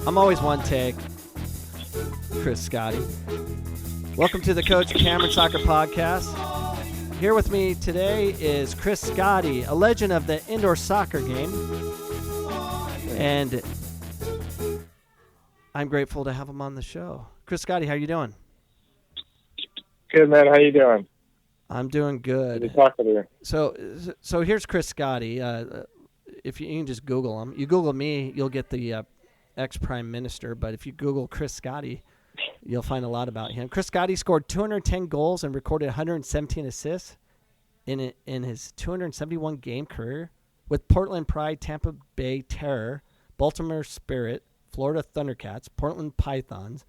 I'm always one take. Chris Scotti. Welcome to the Coach Cameron Soccer Podcast. Here with me today is Chris Scotti, a legend of the indoor soccer game. And I'm grateful to have him on the show. Chris Scotti, how you doing? Good, man. How you doing? I'm doing good. Good talking to you. So here's Chris Scotti. If you can just Google him. You Google me, you'll get the ex-prime minister. But if you Google Chris Scotti, you'll find a lot about him. Chris Scotti scored 210 goals and recorded 117 assists in his 271 game career with Portland Pride, Tampa Bay Terror, Baltimore Spirit, Florida Thundercats, Portland Pythons,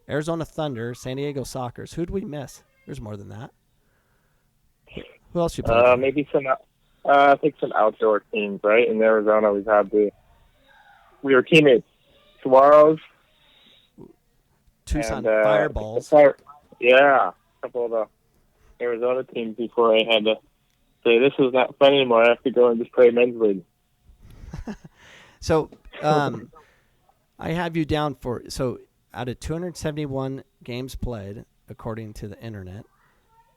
Arizona Thunder, San Diego Sockers. Who'd we miss? There's more than that. Who else you played? Maybe some. I think some outdoor teams, right? In Arizona, we were teammates. Saguaros, Tucson and, Fireballs. a couple of the Arizona teams before I had to say, this is not fun anymore. I have to go and just play men's league. So I have you down so out of 271 games played, according to the internet,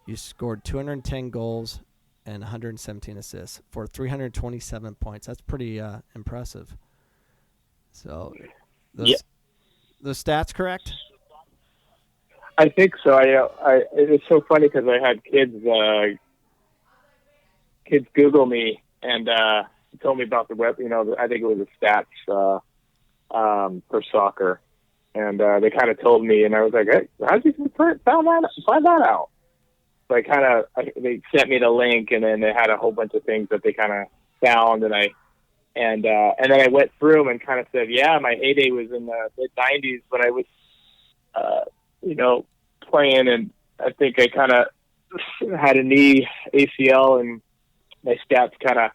you scored 210 goals and 117 assists for 327 points. That's pretty impressive. So those stats correct? I think so. It's so funny because I had kids Google me and told me about the web. I think it was the stats for soccer, and they kind of told me, and I was like, "Hey, how'd you find that out?" So they sent me the link, and then they had a whole bunch of things that they kind of found, and then I went through them and kind of said, "Yeah, my heyday was in the mid-90s when I was, playing, and I think I kind of had a knee ACL, and my stats kind of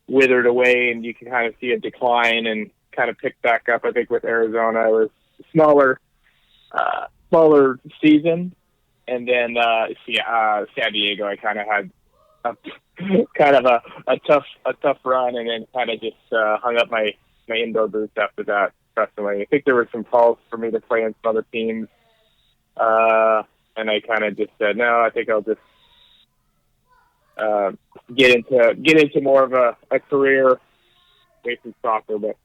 withered away, and you can kind of see a decline and kind of pick back up. I think with Arizona, it was smaller season, and then San Diego, I kind of had a tough run, and then kind of just hung up my indoor boots after that. Personally, I think there were some calls for me to play in some other teams. And I kind of just said, no, I think I'll just get into more of a career away from soccer. But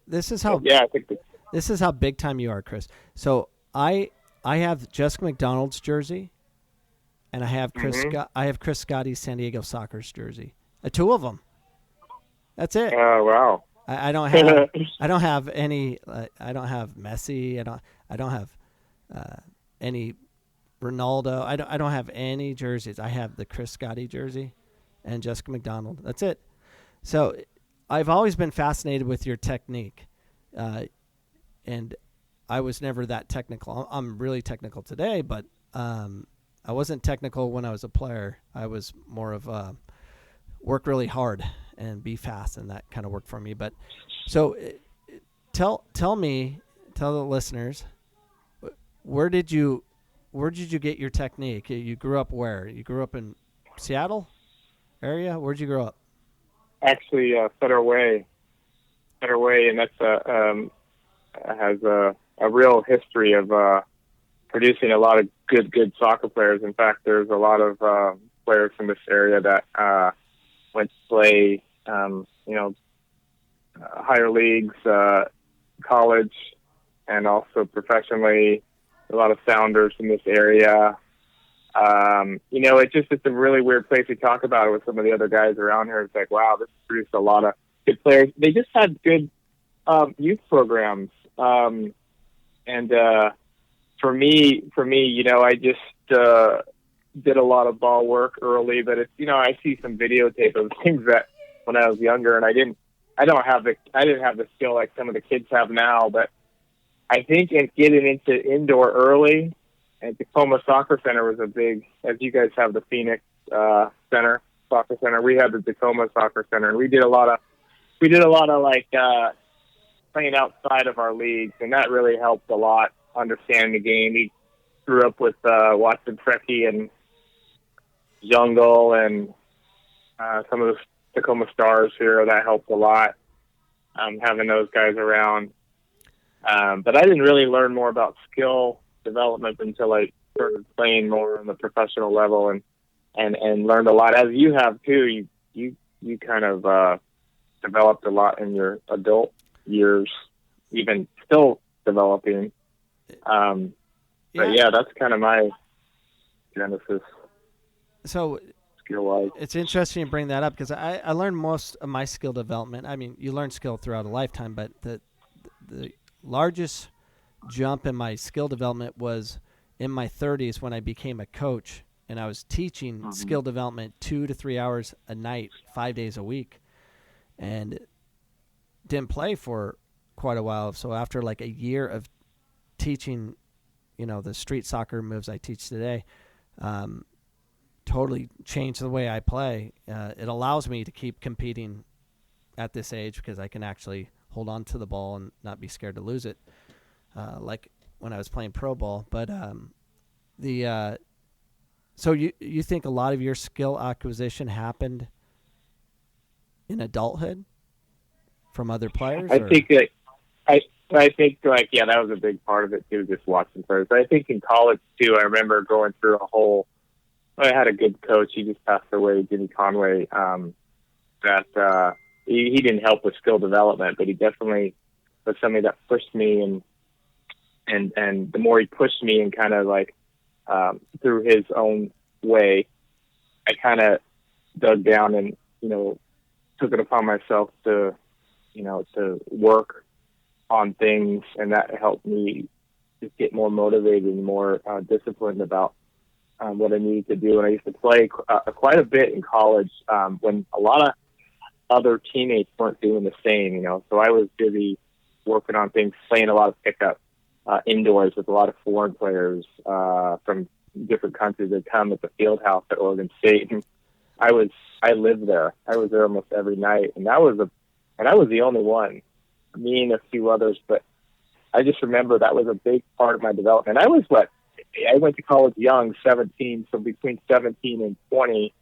this is how I think this is how big time you are, Chris. So I have Jessica McDonald's jersey, and I have Chris Scotti's San Diego Sockers jersey. Two of them. That's it. Oh wow. I don't have any. I don't have Messi. I don't have any Ronaldo. I don't have any jerseys. I have the Chris Scotti jersey and Jessica McDonald. That's it. So I've always been fascinated with your technique, and I was never that technical. I'm really technical today, but I wasn't technical when I was a player. I was more of work really hard and be fast, and that kind of worked for me. But so tell the listeners, where did you get your technique? You grew up where? You grew up in Seattle area? Where'd you grow up? Actually, Federal Way, and that's has a real history of producing a lot of good soccer players. In fact, there's a lot of players from this area that went to play, higher leagues, college, and also professionally. A lot of Sounders in this area. It's a really weird place to talk about it with some of the other guys around here. It's like, wow, this produced a lot of good players. They just had good youth programs. For me, I just did a lot of ball work early, but it's, I see some videotape of things that when I was younger, and I didn't have the skill like some of the kids have now, but I think in getting into indoor early, and Tacoma Soccer Center was a big, as you guys have the Phoenix Center, Soccer Center, we had the Tacoma Soccer Center, and we did a lot of like playing outside of our leagues, and that really helped a lot understanding the game. We grew up with watching Preki and Jungle and some of the Tacoma Stars here. That helped a lot, having those guys around. But I didn't really learn more about skill development until I started playing more on the professional level and learned a lot, as you have too. You kind of developed a lot in your adult years, even still developing. But yeah, that's kind of my genesis. So skill-wise, it's interesting to bring that up because I learned most of my skill development. I mean, you learn skill throughout a lifetime, but the largest jump in my skill development was in my 30s when I became a coach, and I was teaching skill development 2 to 3 hours a night, 5 days a week, and didn't play for quite a while. So after like a year of teaching, the street soccer moves I teach today, totally changed the way I play. It allows me to keep competing at this age because I can actually hold on to the ball and not be scared to lose it, like when I was playing pro ball. But so you think a lot of your skill acquisition happened in adulthood from other players? I think that I think that was a big part of it too, just watching players. But I think in college too, I remember going through a whole. I had a good coach. He just passed away, Jimmy Conway. That he didn't help with skill development, but he definitely was somebody that pushed me, and the more he pushed me and kind of like through his own way, I kind of dug down and took it upon myself to work on things, and that helped me just get more motivated and more disciplined about what I needed to do. And I used to play quite a bit in college when a lot of other teammates weren't doing the same, So I was busy working on things, playing a lot of pickup indoors with a lot of foreign players from different countries that come at the field house at Oregon State. And I lived there. I was there almost every night, and I was the only one, me and a few others. But I just remember that was a big part of my development. I went to college young, 17, so between 17 and 20,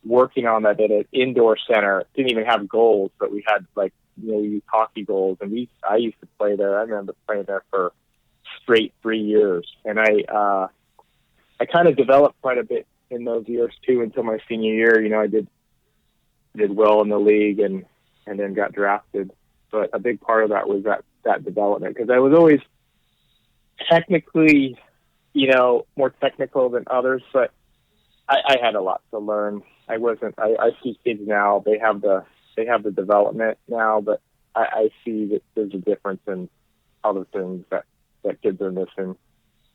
working on that at an indoor center. Didn't even have goals, but we had youth hockey goals, and I used to play there. I remember playing there for straight 3 years, and I kind of developed quite a bit in those years too until my senior year. I did well in the league and then got drafted. But a big part of that was that development, because I was always technically more technical than others, but I had a lot to learn. I see kids now, they have the development now, but I see that there's a difference in other things that kids are missing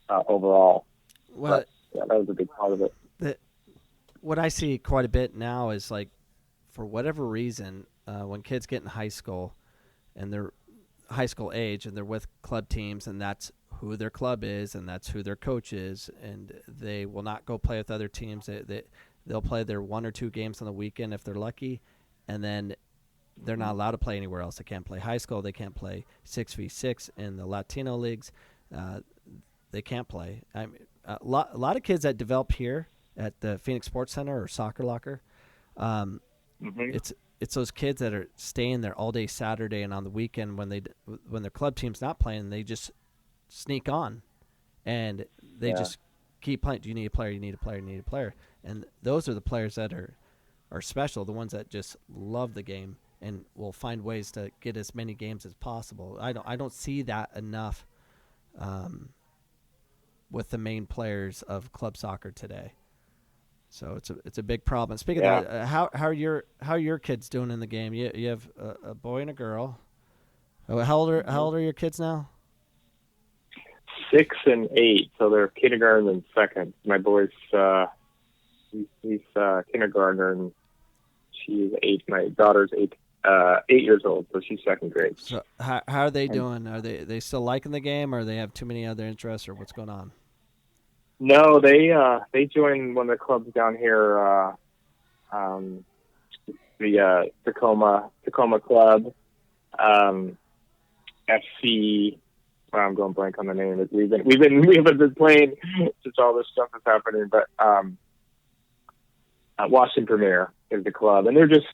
overall. Well, but, yeah, that was a big part of it. What I see quite a bit now is for whatever reason, when kids get in high school and they're high school age and they're with club teams, and that's who their club is and that's who their coach is, and they will not go play with other teams. They'll play their 1 or 2 games on the weekend if they're lucky, and then they're not allowed to play anywhere else. They can't play high school. They can't play 6v6 in the Latino leagues. They can't play. A lot of kids that develop here at the Phoenix Sports Center or Soccer Locker, it's those kids that are staying there all day Saturday, and on the weekend when their club team's not playing, they just sneak on, and they just keep playing. Do you need a player? You need a player. You need a player. And those are the players that are special, the ones that just love the game and will find ways to get as many games as possible. I don't see that enough with the main players of club soccer today. So it's a big problem. Speaking of that, how are your kids doing in the game? You have a boy and a girl. How old are your kids now? 6 and 8, so they're kindergarten and second. My boy's he's kindergartner, and she's 8. My daughter's 8 years old, so she's second grade. So how are they doing? Are they still liking the game, or they have too many other interests, or what's going on? No, they joined one of the clubs down here, the Tacoma Club, FC. Well, I'm going blank on the name. We haven't been playing since all this stuff is happening, but Washington Premier is the club, and they're just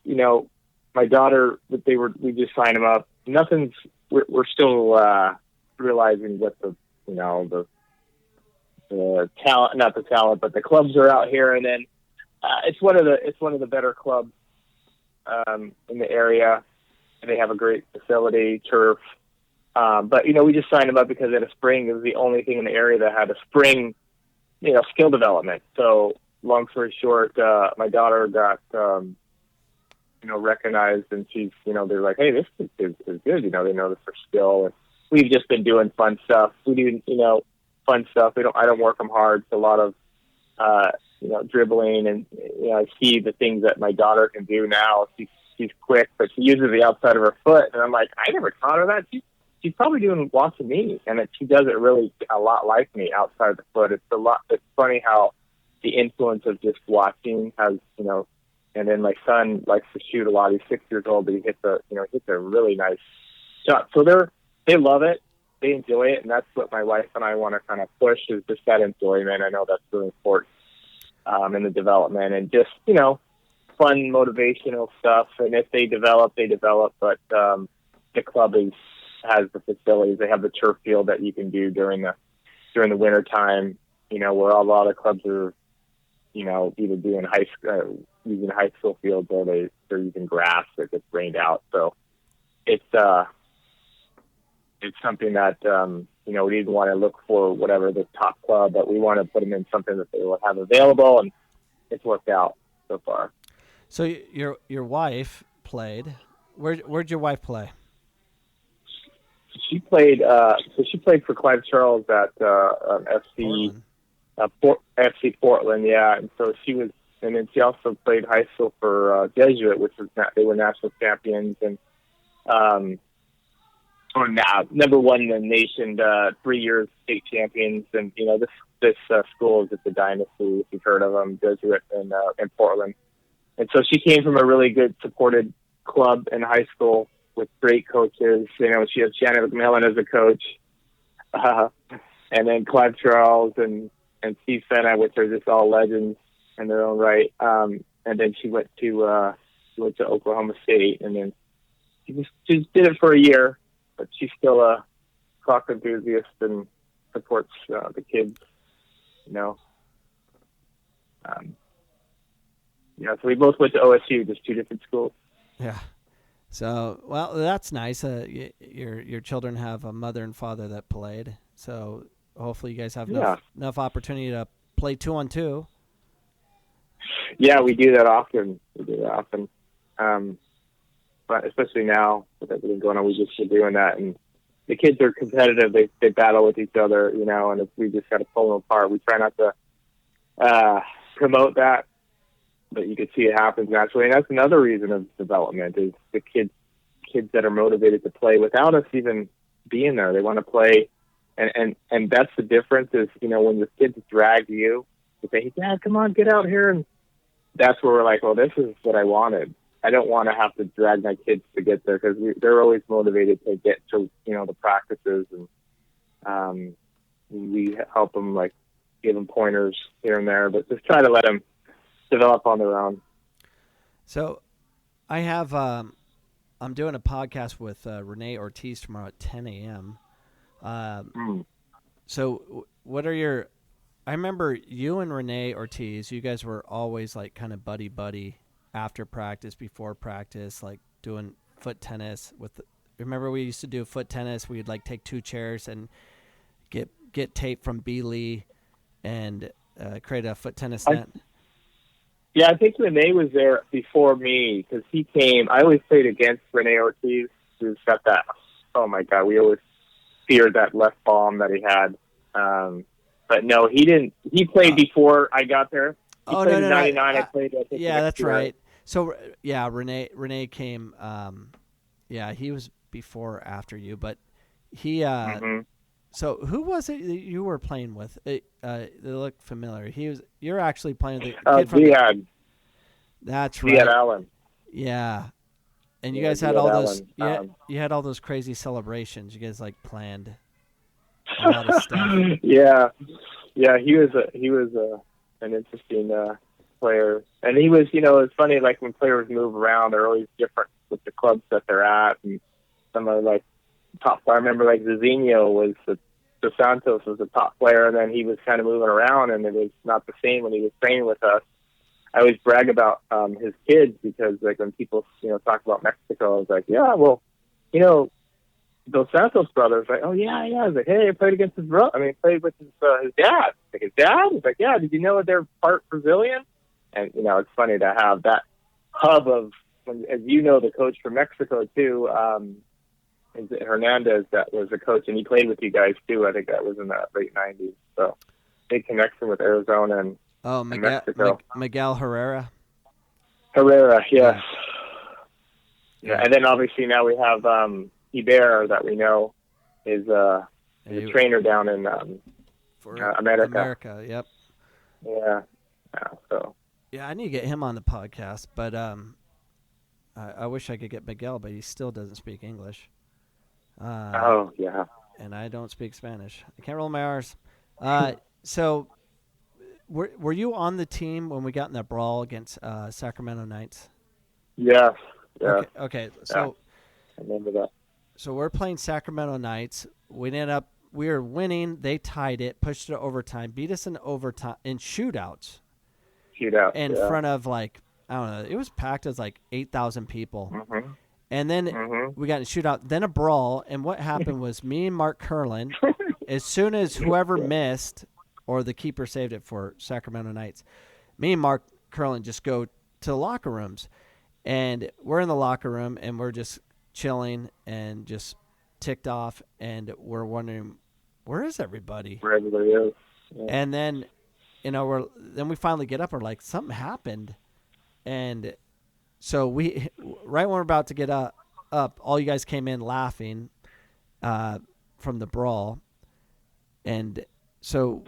my daughter. We just signed them up. We're still realizing what the talent, not the talent, but the clubs are out here. And then it's one of the better clubs in the area. And they have a great facility, turf. But we just signed them up because at a spring, it was the only thing in the area that had a spring, skill development. So long story short, my daughter got recognized, and she's they're like, hey, this is good. They know this for skill. And we've just been doing fun stuff. We do fun stuff. I don't work them hard. It's a lot of dribbling, and I see the things that my daughter can do now. She's quick, but she uses the outside of her foot, and I'm like, I never taught her that. She's probably doing lots of me, and she does it really a lot like me outside the foot. It's funny how the influence of just watching has, and then my son likes to shoot a lot. He's 6 years old, but he hits a really nice shot. So they love it. They enjoy it. And that's what my wife and I want to kind of push, is just that enjoyment. I know that's really important in the development, and just, fun motivational stuff. And if they develop, but the club has the facilities. They have the turf field that you can do during the winter time, where a lot of clubs are, either doing using high school fields, or they're using grass that gets rained out. So it's something that, we didn't want to look for whatever the top club, but we want to put them in something that they will have available, and it's worked out so far. So your wife played. Where'd your wife play? She played. She played for Clive Charles at FC Portland. Yeah, and so she was, and then she also played high school for Jesuit, which was they were national champions, and number one in the nation, 3 years state champions, and this school is just a dynasty if you've heard of them, Jesuit in Portland. And so she came from a really good supported club in high school with great coaches. She had Shannon McMillan as a coach, and then Clive Charles and Steve Fenna, which are just all legends in their own right. And then she went to Oklahoma State, and then she did it for a year, but she's still a soccer enthusiast and supports the kids. So we both went to OSU, just two different schools. Yeah. So, well, that's nice. Your children have a mother and father that played. So hopefully you guys have enough opportunity to play 2-on-2. Yeah, we do that often. But especially now with everything going on, we just are doing that. And the kids are competitive. They battle with each other, and we just got to pull them apart. We try not to promote that, but you can see it happens naturally. And that's another reason of development, is the kids that are motivated to play without us even being there. They want to play. And that's the difference, is, when the kids drag you, they say, hey, Dad, come on, get out here. And that's where we're like, well, this is what I wanted. I don't want to have to drag my kids to get there, because they're always motivated to get to, the practices. And we help them, give them pointers here and there, but just try to let them develop on their own. So I have, I'm doing a podcast with Renee Ortiz tomorrow at 10 a.m. So what are I remember you and Renee Ortiz, you guys were always kind of buddy after practice, before practice, doing foot tennis remember we used to do foot tennis. We'd take two chairs and get tape from B. Lee and create a foot tennis net. Yeah, I think Renee was there before me, because he came. I always played against Renee Ortiz, who's got that. Oh my God, we always feared that left palm that he had. But no, he didn't. He played before I got there. He played in 99. I played. I think, yeah, that's right. So yeah, Renee came. He was before or after you, but he. So who was it that you were playing with? They look familiar. You're actually playing with the kid from Ziad. That's right. Ziad Allen. Yeah. And you guys had all those. You had all those crazy celebrations. You guys planned a lot of stuff. Yeah. He was an interesting player, and he was. It's funny. When players move around, they're always different with the clubs that they're at, and some are top player. I remember like Zizinho was the Santos was the top player, and then he was kind of moving around, and it was not the same when he was training with us. I always brag about his kids because, like, when people, talk about Mexico, I was like, yeah, well, those Santos brothers, like, oh, yeah. I was like, hey, I played against his brother. I mean, played with his dad. Like, his dad? He's like, yeah, did you know they're part Brazilian? And, it's funny to have that hub of, as the coach from Mexico, too, is it Hernandez that was the coach, and he played with you guys, too. I think that was in the late 90s. So, big connection with Arizona and Mexico. Miguel Herrera. Herrera, yes. Yeah, and then obviously now we have Iber that we know is a trainer down in America, yep. Yeah. So. Yeah, I need to get him on the podcast, but I wish I could get Miguel, but he still doesn't speak English. Yeah. And I don't speak Spanish. I can't roll my R's. So, were you on the team when we got in that brawl against Sacramento Knights? Yes. Yeah. Okay. So, I remember that. So we're playing Sacramento Knights. We were winning. They tied it, pushed it to overtime, beat us in overtime in shootouts. In front of I don't know. It was packed as 8,000 people. Mm-hmm. And then we got in a shootout, then a brawl. And what happened was me and Mark Curlin, as soon as whoever missed or the keeper saved it for Sacramento Knights, me and Mark Curlin just go to the locker rooms. And we're in the locker room, and we're just chilling and just ticked off. And we're wondering, where is everybody? Where everybody is. Yeah. And then, then we finally get up. We're like, something happened. And so right when we're about to get up, all you guys came in laughing from the brawl. And so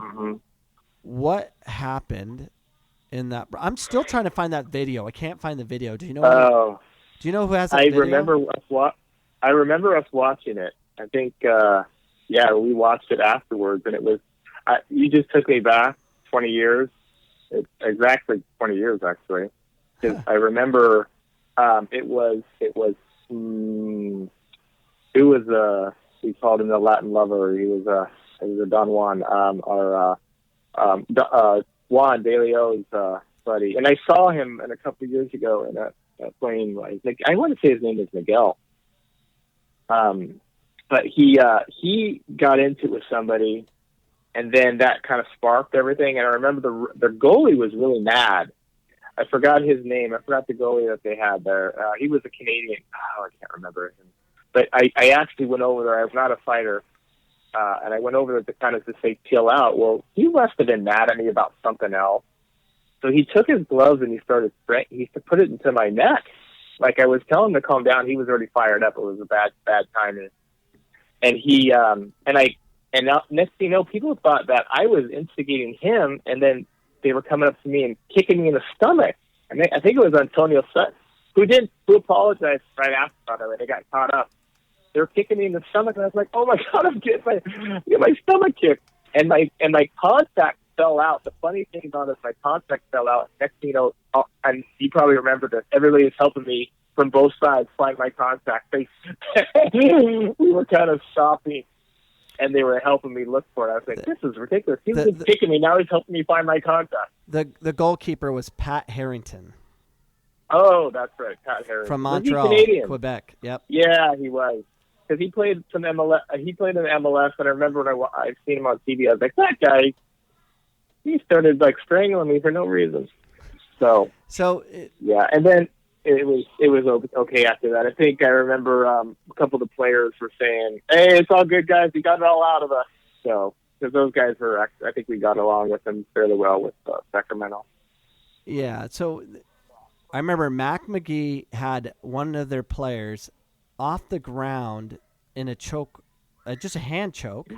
what happened in that? I'm still trying to find that video. I can't find the video. Do you know? Do you know who has that video? I remember us watching it. I think, we watched it afterwards, and it was. You just took me back 20 years. It's exactly 20 years, actually. Because I remember it was we called him the Latin lover. He was a Don Juan, Juan De Leo's buddy. And I saw him a couple of years ago in a plane. I want to say his name is Miguel. But he got into it with somebody, and then that kind of sparked everything. And I remember the goalie was really mad. I forgot his name. I forgot the goalie that they had there. He was a Canadian. I can't remember him. But I actually went over there. I was not a fighter. And I went over there to kind of say, chill out. Well, he must have been mad at me about something else. So he took his gloves and he put it into my neck. Like I was telling him to calm down. He was already fired up. It was a bad timing. And now, next thing you know, people thought that I was instigating him, and then they were coming up to me and kicking me in the stomach. I think it was Antonio Sutton, who apologized right after, by the way. They got caught up. They were kicking me in the stomach, and I was like, oh my God, I'm getting my stomach kicked. And my contact fell out. The funny thing about it is my contact fell out. Next thing you know, and you probably remember this, everybody was helping me from both sides find my contact. We were kind of stopping, and they were helping me look for it. I was like, this is ridiculous. He was kicking me. Now he's helping me find my contact. The goalkeeper was Pat Harrington. Oh, that's right, Pat Harrington. From Montreal, Quebec. Yep. Yeah, he was. Because he played some MLS. He played in MLS, and I remember when I've seen him on TV, I was like, that guy, he started strangling me for no reason. So yeah, and then it was okay after that. I think I remember a couple of the players were saying, "Hey, it's all good, guys. We got it all out of us." So because those guys were, I think we got along with them fairly well with Sacramento. Yeah. So I remember Mac McGee had one of their players off the ground in a choke, just a hand choke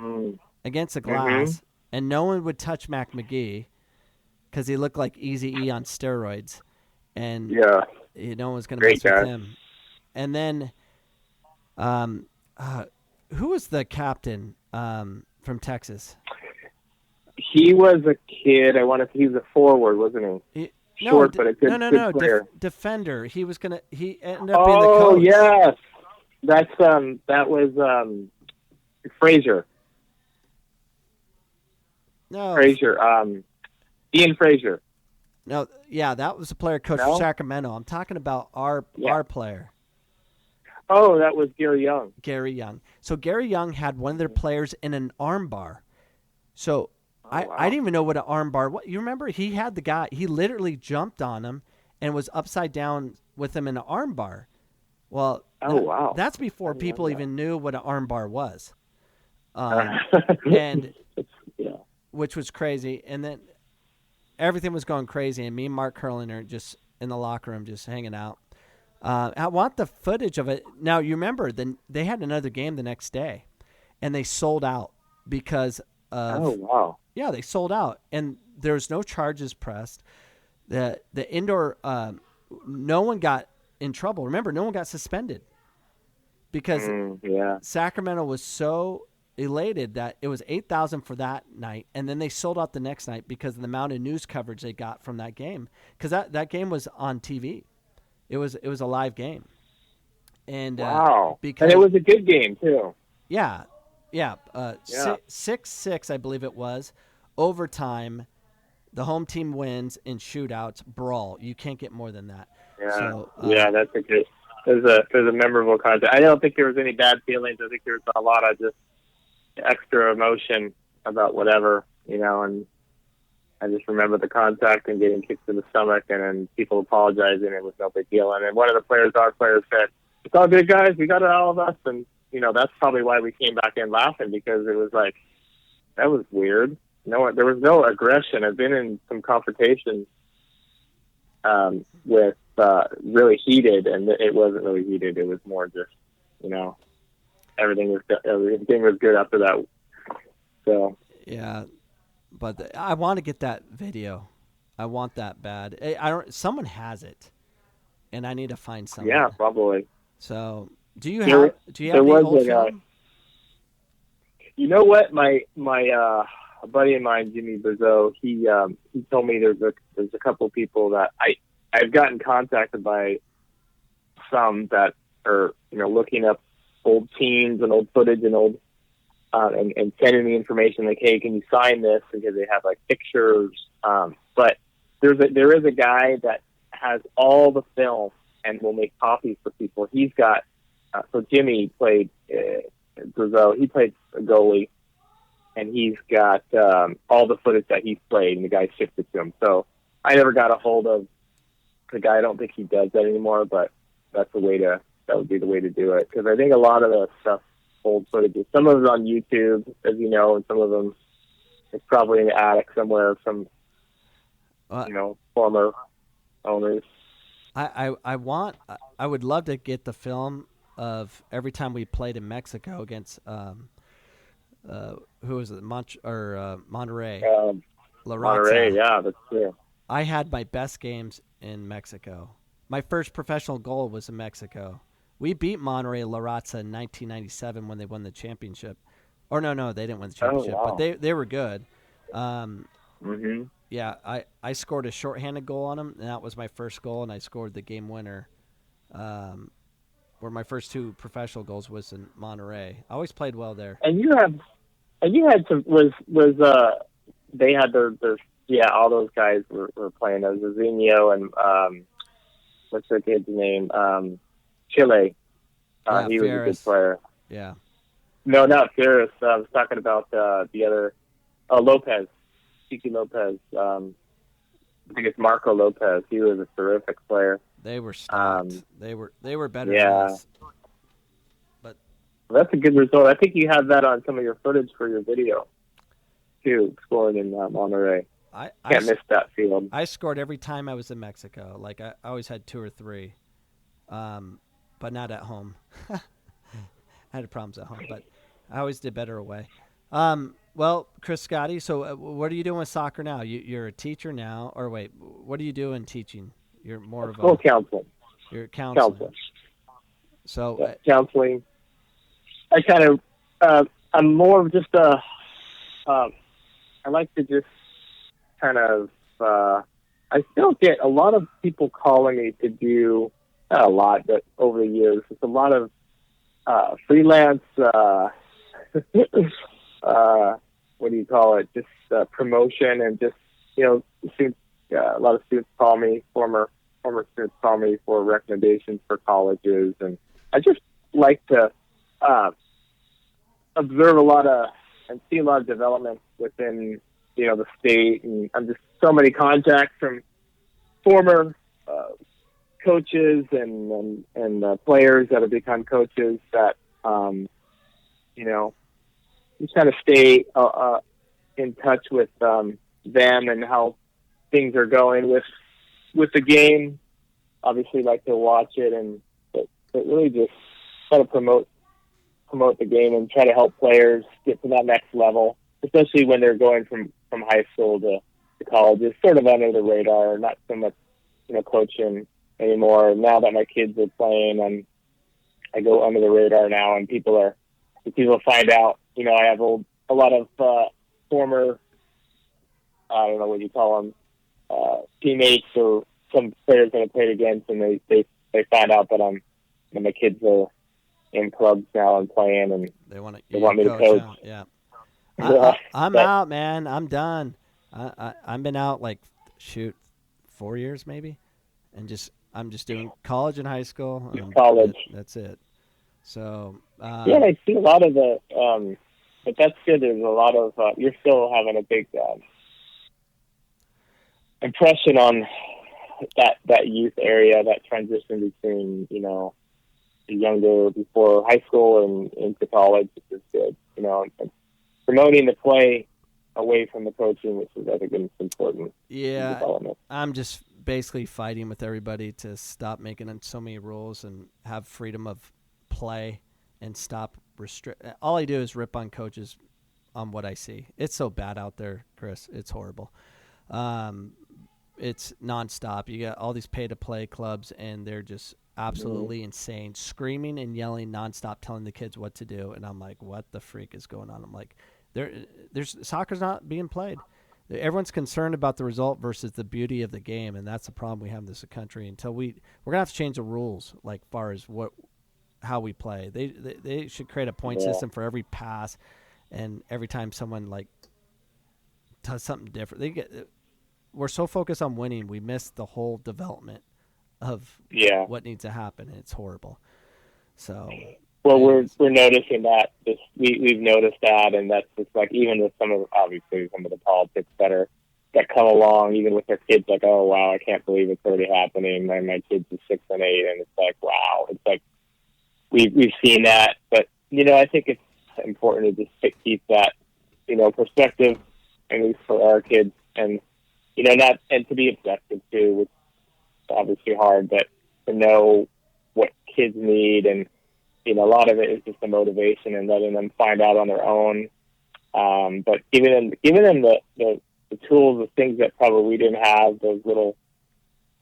against a glass, and no one would touch Mac McGee because he looked like Eazy-E on steroids, and no one was going to mess with him. And then, who was the captain from Texas? He was a kid. He was a forward, wasn't he? Short, but a good player. Defender. He ended up being the coach. Oh, yes. That was Frazier. No, Frazier. Ian Frazier. no, yeah, that was a player coach for No? Sacramento. I'm talking about our player, Oh, that was Gary Young. Gary Young. So Gary Young had one of their players in an arm bar. So I didn't even know what an arm bar was. You remember he had the guy, he literally jumped on him and was upside down with him in an arm bar. Well, that's before people even knew what an arm bar was. And which was crazy. And then everything was going crazy, and me and Mark Curlin are just in the locker room just hanging out. I want the footage of it. Now, you remember, they had another game the next day, and they sold out because of yeah, they sold out, and there's no charges pressed. The indoor, no one got in trouble. Remember, no one got suspended because Sacramento was so elated that it was 8,000 for that night, and then they sold out the next night because of the amount of news coverage they got from that game, because that game was on TV. It was a live game, and because and it was a good game too. Yeah. 6-6, I believe it was. Overtime, the home team wins in shootouts, brawl. You can't get more than that. Yeah, so, that's a good. There's a memorable contest. I don't think there was any bad feelings. I think there was a lot of just extra emotion about whatever, and I just remember the contact and getting kicked in the stomach, and then people apologizing. It was no big deal. And then one of our players said, "It's all good, guys. We got it, all of us." And that's probably why we came back in laughing, because it was like, that was weird. No, there was no aggression. I've been in some confrontations with really heated, and it wasn't really heated. It was more just, everything was good after that. So yeah, but I want to get that video. I want that bad. Someone has it, and I need to find someone. Yeah, probably. So, do you have the old film? You know what? My a buddy of mine, Jimmy Bizot, he told me there's a couple people that I've gotten contacted by, some that are looking up old teams and old footage and old and sending me information like, hey, can you sign this, because they have like pictures. But there is a guy that has all the film and will make copies for people. He's got so Jimmy played Bizot. He played a goalie. And he's got all the footage that he's played, and the guy shipped it to him. So I never got a hold of the guy. I don't think he does that anymore, but that would be the way to do it. Because I think a lot of the stuff, old footage, some of it's on YouTube, as you know, and some of them it's probably in the attic somewhere of some, former owners. I would love to get the film of every time we played in Mexico against who was it? Monterrey. Monterrey, yeah, that's true. I had my best games in Mexico. My first professional goal was in Mexico. We beat Monterrey La Raza in 1997 when they won the championship. Or no, they didn't win the championship, but they were good. Yeah, I scored a shorthanded goal on them, and that was my first goal, and I scored the game winner. Where my first two professional goals was in Monterrey. I always played well there. And you had some they had their all those guys were playing. Zizinho and what's the kid's name? Chile. He was a good player. Yeah. No, not Ferris. I was talking about the other Lopez. Kiki Lopez. I think it's Marco Lopez. He was a terrific player. They were stacked. They were better than us. But that's a good result. I think you have that on some of your footage for your video, too, scoring in Monterrey. I can't miss that field. I scored every time I was in Mexico. Like, I always had 2 or 3, but not at home. I had problems at home, but I always did better away. Well, Chris Scotti, so what are you doing with soccer now? You're a teacher now, or wait, what are you doing teaching? You're more of a counseling. You're a counselor. So counseling. I kind of I'm more of just I like to just kind of I still get a lot of people calling me to do, not a lot, but over the years, it's a lot of freelance, what do you call it? Just promotion, and just students, a lot of students call me, former students call me for recommendations for colleges, and I just like to observe a lot of and see a lot of development within the state, and I'm just so many contacts from former coaches and players that have become coaches that just kind of stay in touch with them and how things are going with the game. Obviously, like to watch it, but really just try to promote the game and try to help players get to that next level, especially when they're going from high school to college. It's sort of under the radar, not so much coaching anymore. Now that my kids are playing, I go under the radar now, and people find out. I have a lot of former, I don't know what you call them, teammates or some players that I played against, and they find out that my kids are in clubs now and playing, and they want me to coach. Yeah. I'm out, man. I'm done. I've been out 4 years maybe, and I'm just doing college and high school. College. That's it. So I see a lot of the, but that's good. There's a lot of you're still having a big impression on that youth area, that transition between the younger before high school and into college, which is good. And promoting the play away from the coaching, which is, I think, important. Yeah, I'm just basically fighting with everybody to stop making so many rules and have freedom of play and stop restrict. All I do is rip on coaches on what I see. It's so bad out there, Chris. It's horrible. It's nonstop. You got all these pay-to-play clubs, and they're just absolutely insane, screaming and yelling nonstop, telling the kids what to do. And I'm like, what the freak is going on? I'm like, there's soccer's not being played. Everyone's concerned about the result versus the beauty of the game, and that's the problem we have in this country. Until we're gonna have to change the rules, far as how we play. They should create a point system for every pass, and every time someone does something different. We're so focused on winning, we miss the whole development of what needs to happen, and it's horrible. So, well, we're noticing that. We've noticed that, and that's just even with some of the politics that come along, even with their kids, oh wow, I can't believe it's already happening. My kids are 6 and 8, and it's wow. It's we've seen that, but I think it's important to just keep that perspective, at least for our kids, and not, and to be objective too, which is obviously hard, but to know what kids need, and a lot of it is just the motivation and letting them find out on their own. But giving them the tools, the things that probably we didn't have, those little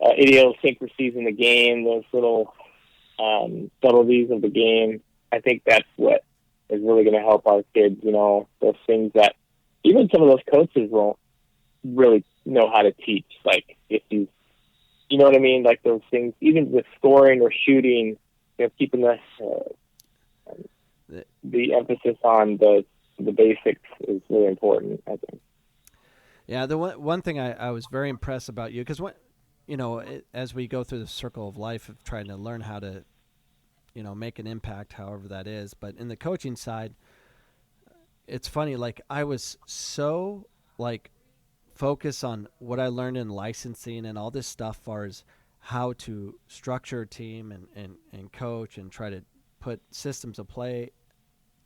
idiosyncrasies in the game, those little subtleties of the game. I think that's what is really going to help our kids. Those things that even some of those coaches won't really know how to teach. If you know what I mean? Those things, even with scoring or shooting, keeping the emphasis on the basics is really important, I think. Yeah, the one thing I was very impressed about you, because as we go through the circle of life of trying to learn how to, make an impact, however that is, but in the coaching side, it's funny. I was so focus on what I learned in licensing and all this stuff, far as how to structure a team and coach and try to put systems of play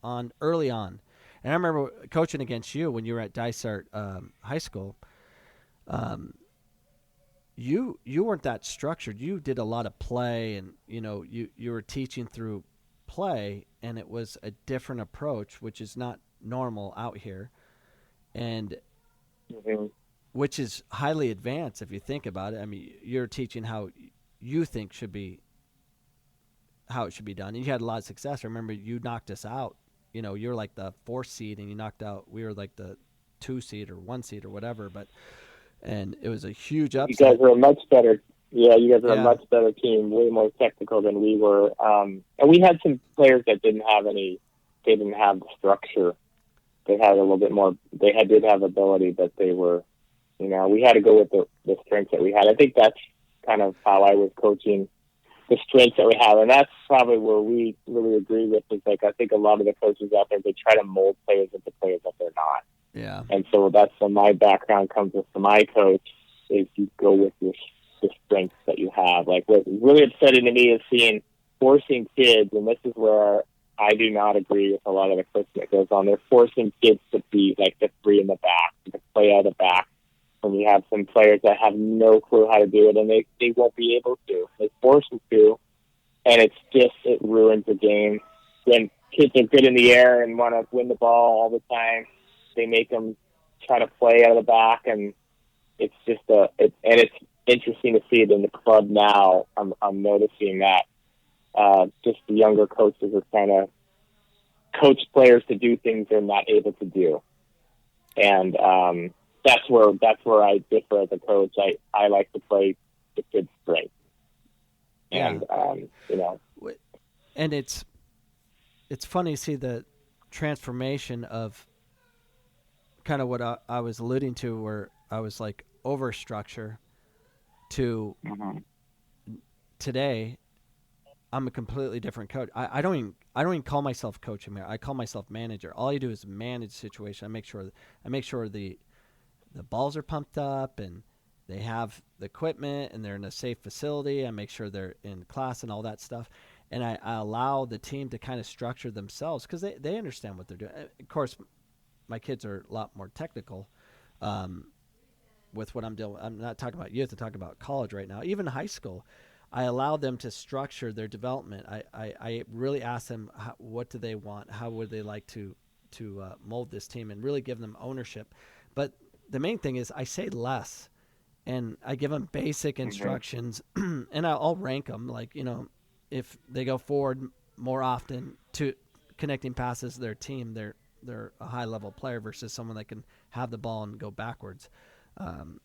on early on. And I remember coaching against you when you were at Dysart High School. You weren't that structured. You did a lot of play, and you were teaching through play, and it was a different approach, which is not normal out here, and which is highly advanced if you think about it. I mean, you're teaching how you think how it should be done, and you had a lot of success. I remember you knocked us out. You're like the 4th seed, and you knocked out. We were like the 2 seed or 1 seed or whatever, and it was a huge upset. You guys were a much better Yeah, you guys are a much better team, way more technical than we were. And we had some players that didn't have the structure. They had a little bit more, did have ability, but they were, we had to go with the strengths that we had. I think that's kind of how I was coaching, the strengths that we have. And that's probably where we really agree with, is like, I think a lot of the coaches out there, they try to mold players into players that they're not. Yeah. And so that's where my background comes with my coach, is you go with the strengths that you have. Like, what's really upsetting to me is forcing kids, and this is where I do not agree with a lot of the coaching that goes on. They're forcing kids to be like the three in the back, to play out of the back, when you have some players that have no clue how to do it, and they won't be able to. They force them to, and it ruins the game. When kids are good in the air and want to win the ball all the time, they make them try to play out of the back, and it's just it's interesting to see it in the club now. I'm noticing that just the younger coaches are trying to coach players to do things they're not able to do, and that's where I differ as a coach. I like to play the kids' strength, and and it's funny to see the transformation of kind of what I was alluding to, where I was like over structure to today. I'm a completely different coach. I don't even call myself coach anymore. I call myself manager. All you do is manage the situation. I make sure the balls are pumped up and they have the equipment and they're in a safe facility. I make sure they're in class and all that stuff. And I allow the team to kind of structure themselves, because they understand what they're doing. Of course, my kids are a lot more technical with what I'm doing. I'm not talking about youth. I'm talking about college right now. Even high school, I allow them to structure their development. I really ask them, what do they want? How would they like to mold this team, and really give them ownership. But the main thing is I say less, and I give them basic instructions, and I'll rank them. Like, if they go forward more often to connecting passes to their team, they're a high-level player versus someone that can have the ball and go backwards.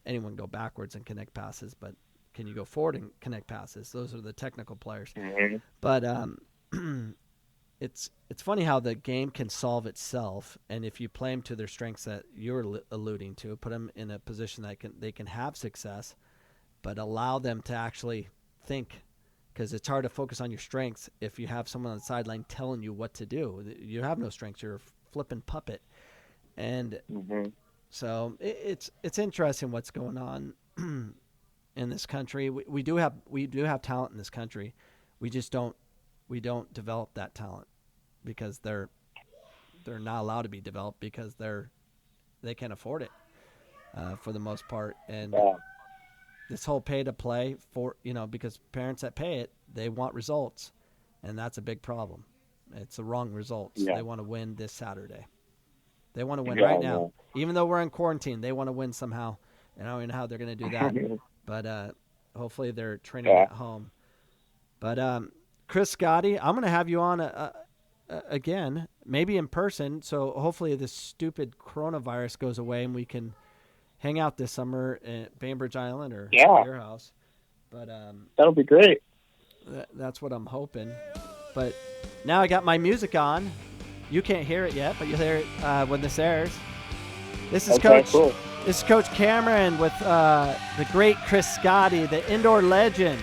Anyone can go backwards and connect passes, but can you go forward and connect passes? Those are the technical players. But it's funny how the game can solve itself, and if you play them to their strengths that you're alluding to, put them in a position that they can have success, but allow them to actually think, because it's hard to focus on your strengths if you have someone on the sideline telling you what to do. You have no strengths. You're a flipping puppet. And so it's interesting what's going on in this country. We do have talent in this country. We just don't develop that talent, because they're not allowed to be developed, because they can't afford it for the most part. And this whole pay to play because parents that pay it, they want results, and that's a big problem. It's the wrong results. They want to win this Saturday. They want to win right now. Even though we're in quarantine, they want to win somehow. And I don't even know how they're going to do that. But hopefully they're training at home. But Chris Scotti, I'm going to have you on again, maybe in person. So hopefully this stupid coronavirus goes away and we can hang out this summer at Bainbridge Island or your house. But that'll be great. That's what I'm hoping. But now I got my music on. You can't hear it yet, but you'll hear it when this airs. This is This is Coach Cameron with the great Chris Scotti, the indoor legend,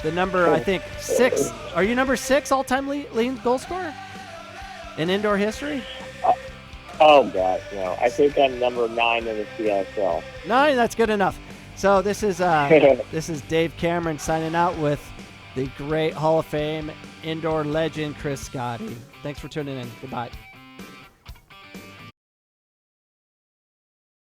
the number, I think, 6. Are you number 6 all-time leading goal scorer in indoor history? Oh, God, no. I think I'm number 9 in the CSL. 9, that's good enough. So this is Dave Cameron signing out with the great Hall of Fame indoor legend Chris Scotti. Thanks for tuning in. Goodbye.